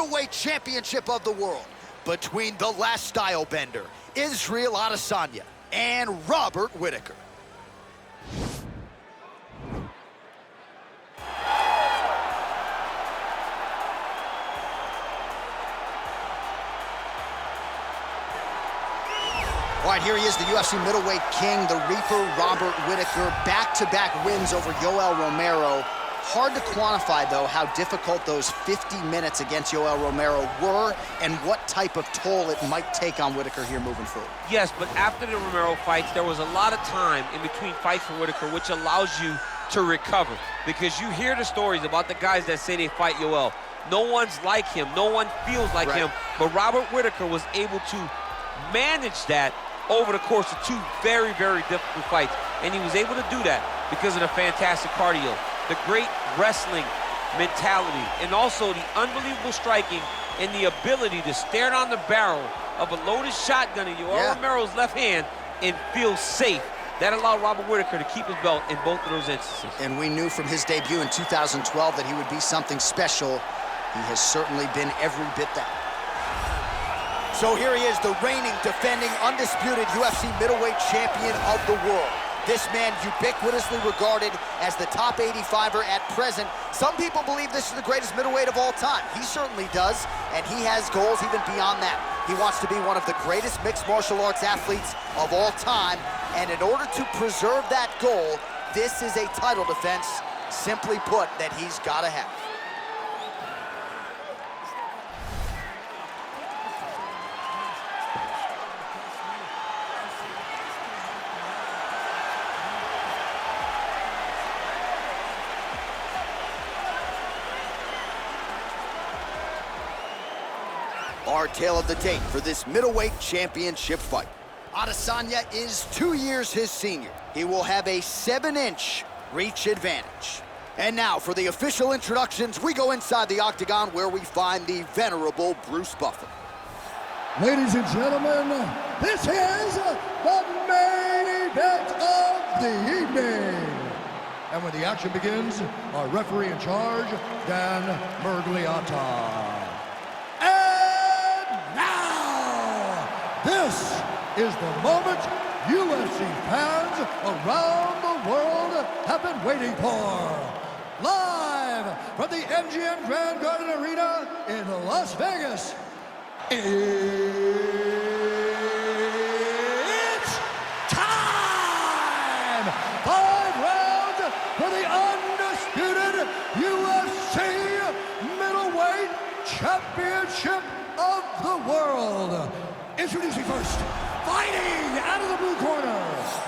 middleweight championship of the world between the last stylebender, Israel Adesanya, and Robert Whitaker. All right, here he is, the UFC middleweight king, the Reaper, Robert Whitaker. Back-to-back wins over Yoel Romero. Hard to quantify, though, how difficult those 50 minutes against Yoel Romero were and what type of toll it might take on Whitaker here moving forward. Yes, but after the Romero fights, there was a lot of time in between fights for Whitaker, which allows you to recover. Because you hear the stories about the guys that say they fight Yoel. No one's like him. No one feels like him. But Robert Whitaker was able to manage that over the course of two very, very difficult fights. And he was able to do that because of the fantastic cardio, the great wrestling mentality, and also the unbelievable striking and the ability to stare down the barrel of a loaded shotgun in Yoel Romero's left hand and feel safe. That allowed Robert Whitaker to keep his belt in both of those instances. And we knew from his debut in 2012 that he would be something special. He has certainly been every bit that. So here he is, the reigning, defending, undisputed UFC middleweight champion of the world. This man ubiquitously regarded as the top 85er at present. Some people believe this is the greatest middleweight of all time. He certainly does, and he has goals even beyond that. He wants to be one of the greatest mixed martial arts athletes of all time, and in order to preserve that goal, this is a title defense, simply put, that he's got to have. Our tale of the tape for this middleweight championship fight. Adesanya is 2 years his senior. He will have a 7-inch reach advantage. And now for the official introductions, we go inside the octagon where we find the venerable Bruce Buffer. Ladies and gentlemen, this is the main event of the evening. And when the action begins, our referee in charge, Dan Mergliata. This is the moment UFC fans around the world have been waiting for. Live from the MGM Grand Garden Arena in Las Vegas, it's time! 5 rounds for the undisputed UFC middleweight championship of the world. Introducing first, fighting out of the blue corner.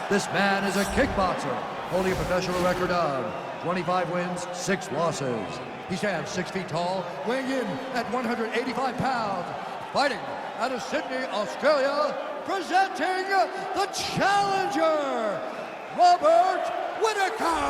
This man is a kickboxer, holding a professional record of 25 wins, 6 losses. He stands 6 feet tall, weighing in at 185 pounds. Fighting out of Sydney, Australia, presenting the challenger, Robert Whitaker.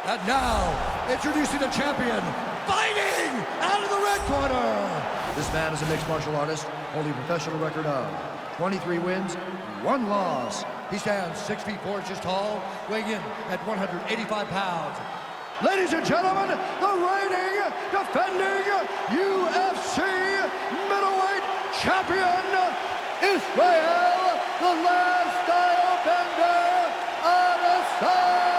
And now, introducing the champion, fighting out of the red corner. This man is a mixed martial artist, holding a professional record of 23 wins, 1 loss. He stands 6 feet 4 inches tall, weighing in at 185 pounds. Ladies and gentlemen, the reigning, defending UFC middleweight champion, Israel, the last stylebender, Adesanya.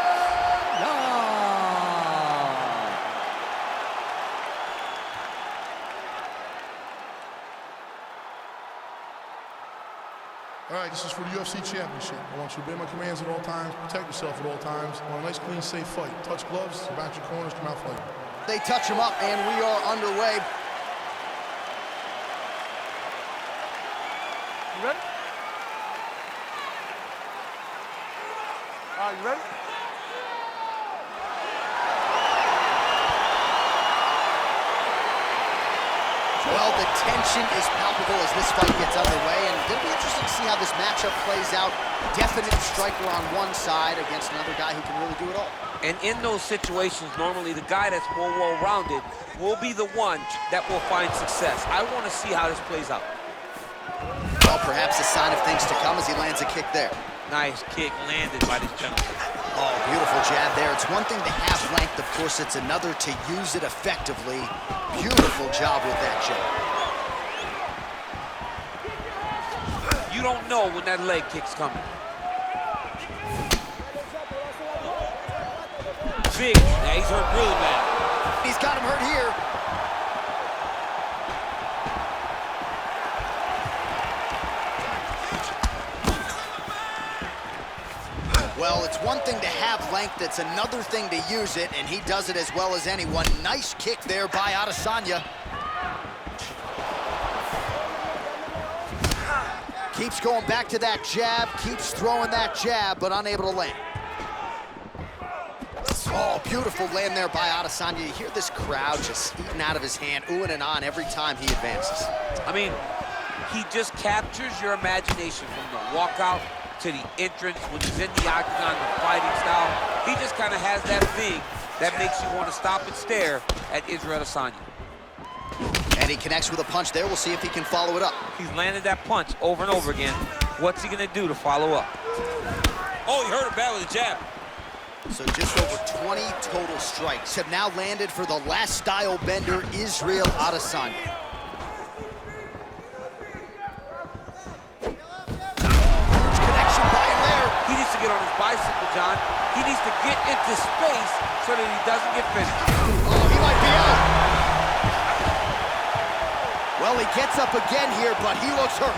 All right, this is for the UFC Championship. I want you to obey my commands at all times, protect yourself at all times. I want a nice, clean, safe fight. Touch gloves, back your corners, come out fighting. They touch him up, and we are underway. You ready? You ready? Well, the tension is palpable as this fight gets underway, and it'll be interesting to see how this matchup plays out. Definite striker on one side against another guy who can really do it all. And in those situations, normally the guy that's more well-rounded will be the one that will find success. I want to see how this plays out. Well, perhaps a sign of things to come as he lands a kick there. Nice kick landed by this gentleman. jab there. It's one thing to have length, of course, it's another to use it effectively. Beautiful job with that jab. You don't know when that leg kick's coming. Big. Now he's hurt really bad. He's got him hurt here. Well, it's one thing to have length, it's another thing to use it, and he does it as well as anyone. Nice kick there by Adesanya. Keeps going back to that jab, keeps throwing that jab, but unable to land. Oh, beautiful land there by Adesanya. You hear this crowd just eating out of his hand, oohing and on every time he advances. I mean, he just captures your imagination from the walkout to the entrance when he's in the octagon, the fighting style. He just kind of has that thing that makes you want to stop and stare at Israel Adesanya. And he connects with a punch there. We'll see if he can follow it up. He's landed that punch over and over again. What's he gonna do to follow up? Oh, he hurt him bad with a jab. So just over 20 total strikes have now landed for the last style bender, Israel Adesanya. Connection by him there. He needs to get on his bicycle, John. He needs to get into space so that he doesn't get finished. Oh, he might be out. Well, he gets up again here, but he looks hurt.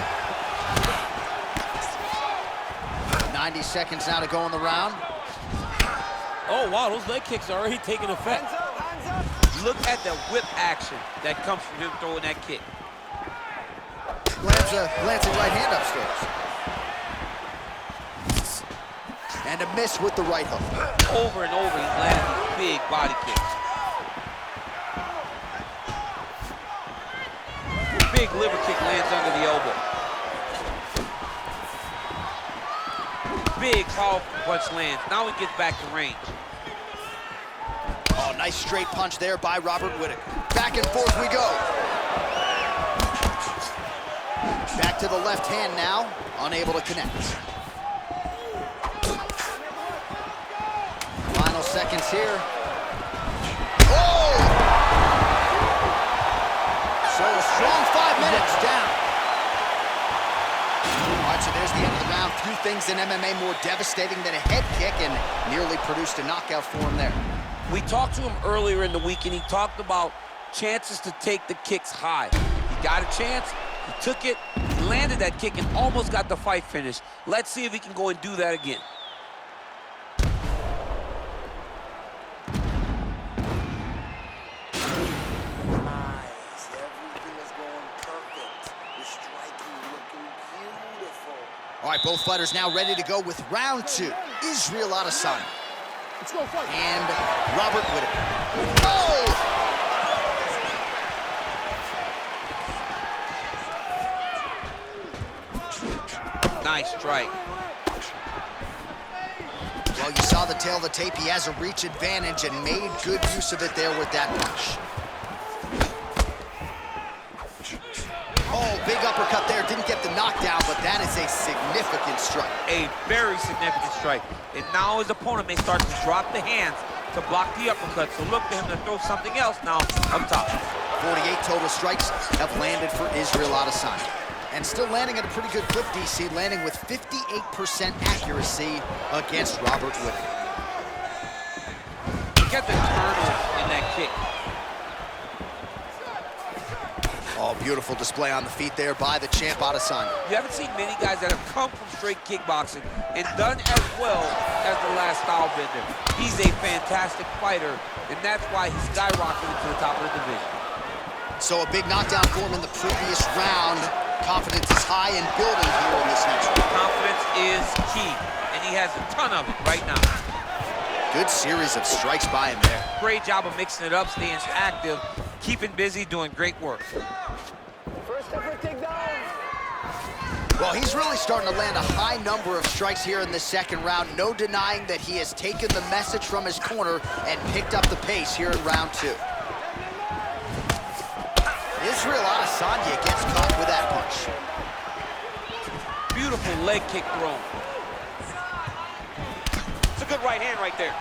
90 seconds now to go in the round. Oh, wow, those leg kicks are already taking effect. Look at the whip action that comes from him throwing that kick. Glancing right hand upstairs. And a miss with the right hook. Over and over, he's landing these big body kicks. Big liver kick lands under the elbow. Big, powerful punch lands. Now he gets back to range. Oh, nice straight punch there by Robert Whitaker. Back and forth we go. Back to the left hand now, unable to connect. Final seconds here. Oh! So a strong 5 minutes down. All right, so there's the end of the round. Few things in MMA more devastating than a head kick, and nearly produced a knockout for him there. We talked to him earlier in the week, and he talked about chances to take the kicks high. He got a chance, he took it, he landed that kick, and almost got the fight finished. Let's see if he can go and do that again. Nice. Everything is going perfect. The striking looking beautiful. All right, both fighters now ready to go with round 2. Israel Adesanya. Let's go fight. And Robert Whitaker. Oh! Nice strike. Well, you saw the tail of the tape. He has a reach advantage and made good use of it there with that punch. Oh, big uppercut there. Didn't get the knockdown, but that is a significant strike. A very significant strike. And now his opponent may start to drop the hands to block the uppercut. So look for him to throw something else now up top. 48 total strikes have landed for Israel Adesanya. And still landing at a pretty good clip, DC, landing with 58% accuracy against Robert Whitaker. Look at the turnover in that kick. Oh, beautiful display on the feet there by the champ Adesanya. You haven't seen many guys that have come from straight kickboxing and done as well as the last style bender. He's a fantastic fighter, and that's why he skyrocketed to the top of the division. So a big knockdown for him in the previous round. Confidence is high and building here in this next round. Confidence is key, and he has a ton of it right now. Good series of strikes by him there. Great job of mixing it up, staying active, keeping busy, doing great work. First effort takedown. Well, he's really starting to land a high number of strikes here in the second round. No denying that he has taken the message from his corner and picked up the pace here in round 2. Israel Adesanya gets caught with that punch. Beautiful leg kick thrown. It's a good right hand right there.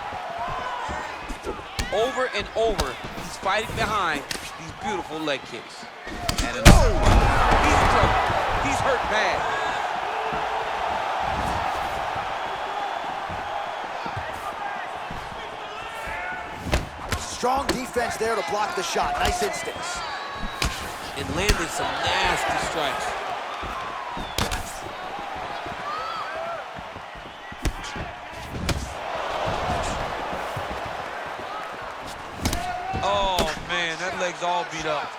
over and over, he's fighting behind these beautiful leg kicks. And he's in trouble. He's hurt bad. Strong defense there to block the shot. Nice instincts. And landed some nasty strikes. Oh, man, that leg's all beat up.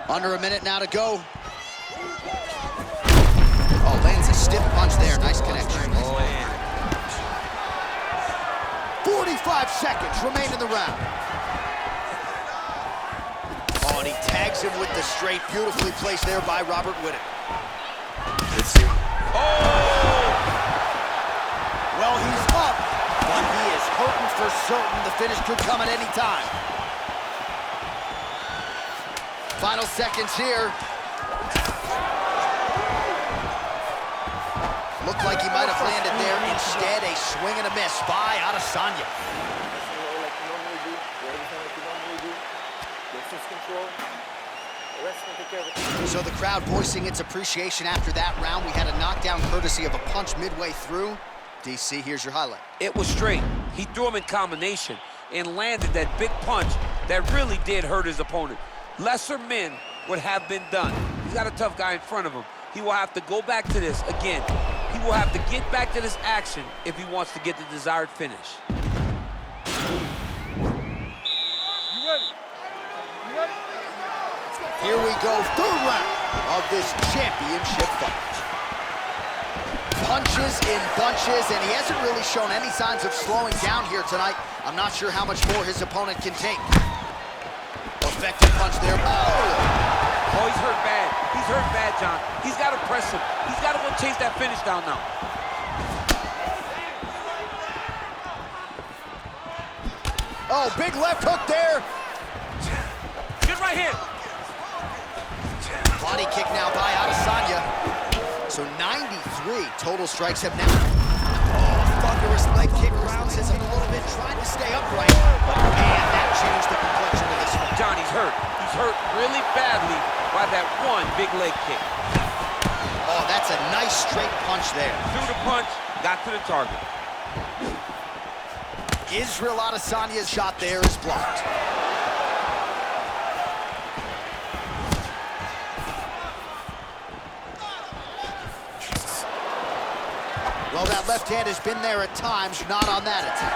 Under a minute now to go. Oh, lands a stiff punch there. Nice connection. Oh, man. 45 seconds remain in the round. Oh, and he tags him with the straight. Beautifully placed there by Robert Whitaker. Oh! Well, he's up, but he is hurting for certain. The finish could come at any time. Final seconds here. Looked like he might have landed there. Instead, a swing and a miss by Adesanya. So the crowd voicing its appreciation after that round. We had a knockdown courtesy of a punch midway through. DC, here's your highlight. It was straight. He threw him in combination and landed that big punch that really did hurt his opponent. Lesser men would have been done. He's got a tough guy in front of him. He will have to go back to this again. He will have to get back to this action if he wants to get the desired finish. Here we go, third round of this championship fight. Punches in bunches, and he hasn't really shown any signs of slowing down here tonight. I'm not sure how much more his opponent can take. Effective punch there. Oh, he's hurt bad. He's hurt bad, John. He's got to press him. He's got to go chase that finish down now. Oh, big left hook there. Good right hand. Body kick now by Adesanya. So 93 total strikes have now. Oh, thunderous leg kick grounds him a little bit, trying to stay upright. But man, that changed the complexion of this fight. John, he's hurt. He's hurt really badly by that one big leg kick. Oh, that's a nice straight punch there. Threw the punch, got to the target. Israel Adesanya's shot there is blocked. Well, that left hand has been there at times, not on that attack.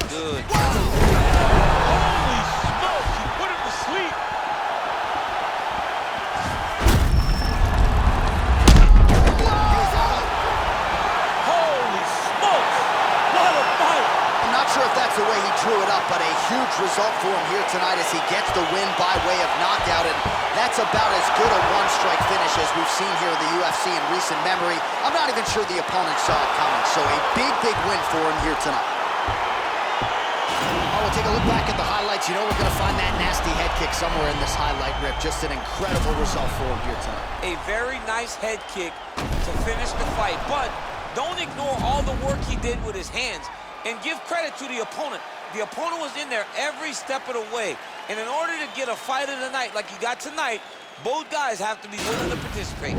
Good. Holy smokes, he put him to sleep. Holy smokes, what a fight. I'm not sure if that's the way he drew it up, but a huge result for him here tonight as he gets the win by way of knockout, and that's about as good a one-strike finish as we've seen here in the UFC in recent memory. I'm not even sure the opponent saw it coming, so a big, big win for him here tonight. Oh, we'll take a look back at the highlights. You know we're going to find that nasty head kick somewhere in this highlight rip. Just an incredible result for him here tonight. A very nice head kick to finish the fight, but don't ignore all the work he did with his hands, and give credit to the opponent. The opponent was in there every step of the way, and in order to get a fight of the night like you got tonight, both guys have to be willing to participate.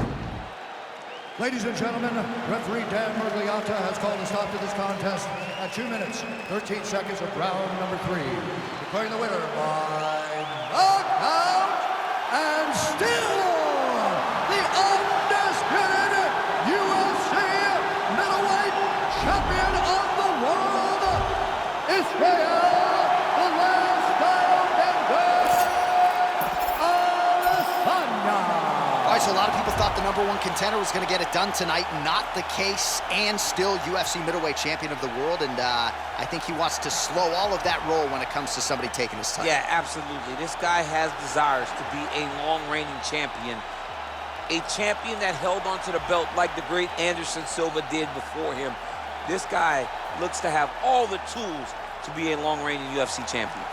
Ladies and gentlemen, referee Dan Murgliata has called a stop to this contest at 2 minutes, 13 seconds of round number 3. Declaring the winner by knockout, and still the undisputed UFC middleweight champion of the world, Israel, the last Adesanya. All right, so a lot of people thought the #1 contender was going to get it done tonight. Not the case, and still UFC middleweight champion of the world, and I think he wants to slow all of that roll when it comes to somebody taking his title. Yeah, absolutely. This guy has desires to be a long-reigning champion, a champion that held onto the belt like the great Anderson Silva did before him. This guy looks to have all the tools to be a long-reigning UFC champion.